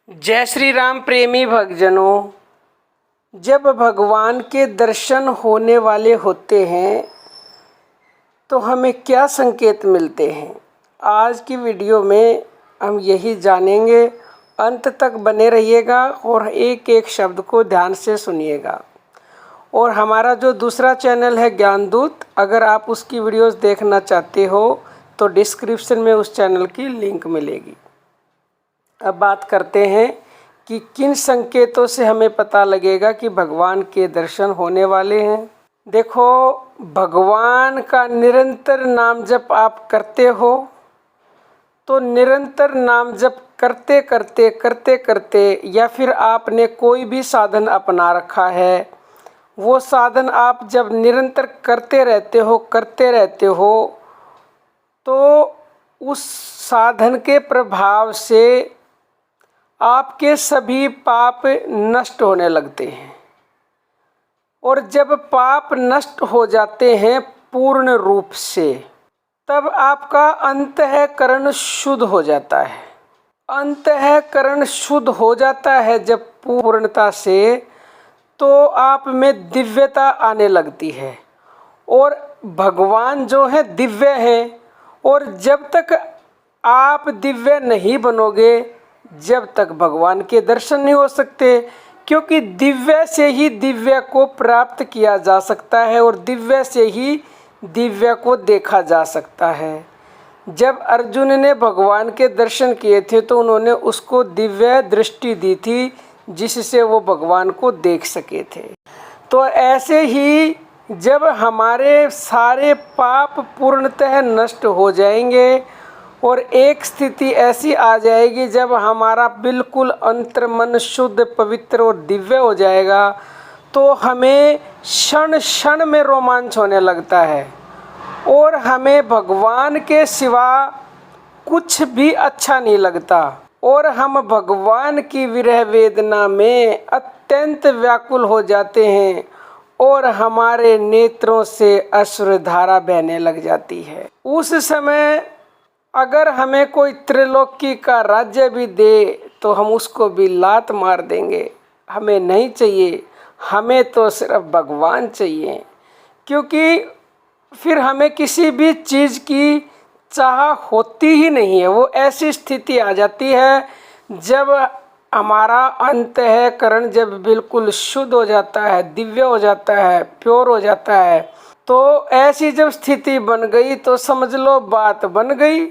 जय श्री राम प्रेमी भक्तजनों। जब भगवान के दर्शन होने वाले होते हैं तो हमें क्या संकेत मिलते हैं, आज की वीडियो में हम यही जानेंगे। अंत तक बने रहिएगा और एक एक शब्द को ध्यान से सुनिएगा। और हमारा जो दूसरा चैनल है ज्ञानदूत, अगर आप उसकी वीडियोस देखना चाहते हो तो डिस्क्रिप्शन में उस चैनल की लिंक मिलेगी। अब बात करते हैं कि किन संकेतों से हमें पता लगेगा कि भगवान के दर्शन होने वाले हैं। देखो, भगवान का निरंतर नाम जप आप करते हो तो निरंतर नाम जप करते करते या फिर आपने कोई भी साधन अपना रखा है, वो साधन आप जब निरंतर करते रहते हो तो उस साधन के प्रभाव से आपके सभी पाप नष्ट होने लगते हैं। और जब पाप नष्ट हो जाते हैं पूर्ण रूप से, तब आपका अंतःकरण शुद्ध हो जाता है। अंतःकरण शुद्ध हो जाता है जब पूर्णता से, तो आप में दिव्यता आने लगती है। और भगवान जो है दिव्य है, और जब तक आप दिव्य नहीं बनोगे जब तक भगवान के दर्शन नहीं हो सकते, क्योंकि दिव्य से ही दिव्य को प्राप्त किया जा सकता है और दिव्य से ही दिव्य को देखा जा सकता है। जब अर्जुन ने भगवान के दर्शन किए थे तो उन्होंने उसको दिव्य दृष्टि दी थी जिससे वो भगवान को देख सके थे। तो ऐसे ही जब हमारे सारे पाप पूर्णतः नष्ट हो जाएंगे और एक स्थिति ऐसी आ जाएगी जब हमारा बिल्कुल अंतर्मन शुद्ध, पवित्र और दिव्य हो जाएगा, तो हमें क्षण क्षण में रोमांच होने लगता है और हमें भगवान के सिवा कुछ भी अच्छा नहीं लगता। और हम भगवान की विरह वेदना में अत्यंत व्याकुल हो जाते हैं और हमारे नेत्रों से अश्रुधारा बहने लग जाती है। उस समय अगर हमें कोई त्रिलोकी का राज्य भी दे तो हम उसको भी लात मार देंगे। हमें नहीं चाहिए, हमें तो सिर्फ भगवान चाहिए। क्योंकि फिर हमें किसी भी चीज़ की चाह होती ही नहीं है। वो ऐसी स्थिति आ जाती है जब हमारा अंतःकरण जब बिल्कुल शुद्ध हो जाता है, दिव्य हो जाता है, प्योर हो जाता है। तो ऐसी जब स्थिति बन गई तो समझ लो बात बन गई।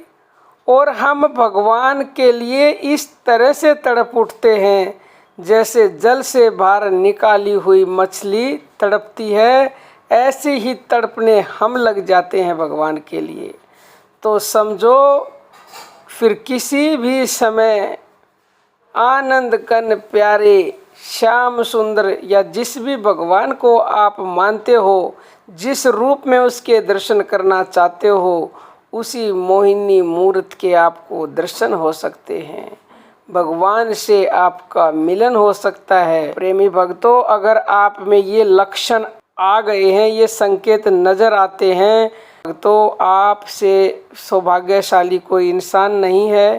और हम भगवान के लिए इस तरह से तड़प उठते हैं जैसे जल से बाहर निकाली हुई मछली तड़पती है, ऐसे ही तड़पने हम लग जाते हैं भगवान के लिए। तो समझो, फिर किसी भी समय आनंद कन प्यारे, श्याम सुंदर या जिस भी भगवान को आप मानते हो, जिस रूप में उसके दर्शन करना चाहते हो, उसी मोहिनी मूर्त के आपको दर्शन हो सकते हैं। भगवान से आपका मिलन हो सकता है। प्रेमी भक्तों, अगर आप में ये लक्षण आ गए हैं, ये संकेत नज़र आते हैं, तो आपसे सौभाग्यशाली कोई इंसान नहीं है।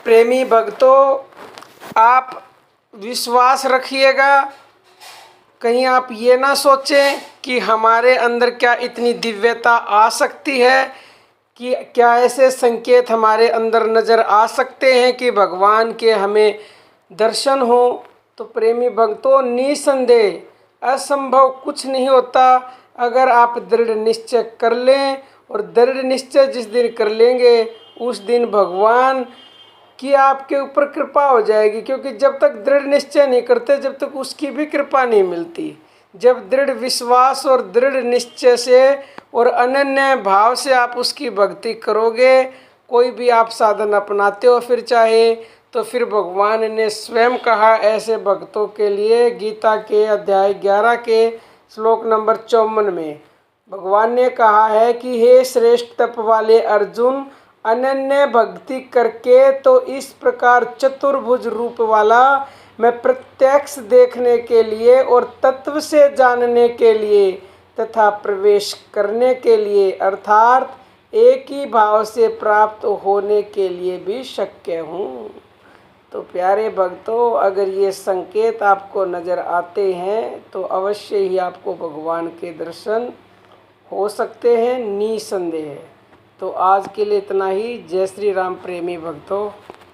प्रेमी भक्तों, आप विश्वास रखिएगा। कहीं आप ये ना सोचें कि हमारे अंदर क्या इतनी दिव्यता आ सकती है, कि क्या ऐसे संकेत हमारे अंदर नज़र आ सकते हैं कि भगवान के हमें दर्शन हो। तो प्रेमी भक्तों, निसंदेह असंभव कुछ नहीं होता अगर आप दृढ़ निश्चय कर लें। और दृढ़ निश्चय जिस दिन कर लेंगे उस दिन भगवान की आपके ऊपर कृपा हो जाएगी। क्योंकि जब तक दृढ़ निश्चय नहीं करते जब तक उसकी भी कृपा नहीं मिलती। जब दृढ़ विश्वास और दृढ़ निश्चय से और अनन्य भाव से आप उसकी भक्ति करोगे, कोई भी आप साधन अपनाते हो फिर चाहे, तो फिर भगवान ने स्वयं कहा ऐसे भक्तों के लिए, गीता के अध्याय 11 के श्लोक नंबर 54 में भगवान ने कहा है कि हे श्रेष्ठ तप वाले अर्जुन, अनन्य भक्ति करके तो इस प्रकार चतुर्भुज रूप वाला मैं प्रत्यक्ष देखने के लिए और तत्व से जानने के लिए तथा प्रवेश करने के लिए, अर्थात एक ही भाव से प्राप्त होने के लिए भी शक्य हूँ। तो प्यारे भक्तों, अगर ये संकेत आपको नज़र आते हैं तो अवश्य ही आपको भगवान के दर्शन हो सकते हैं, निसंदेह। तो आज के लिए इतना ही। जय श्री राम प्रेमी भक्तों।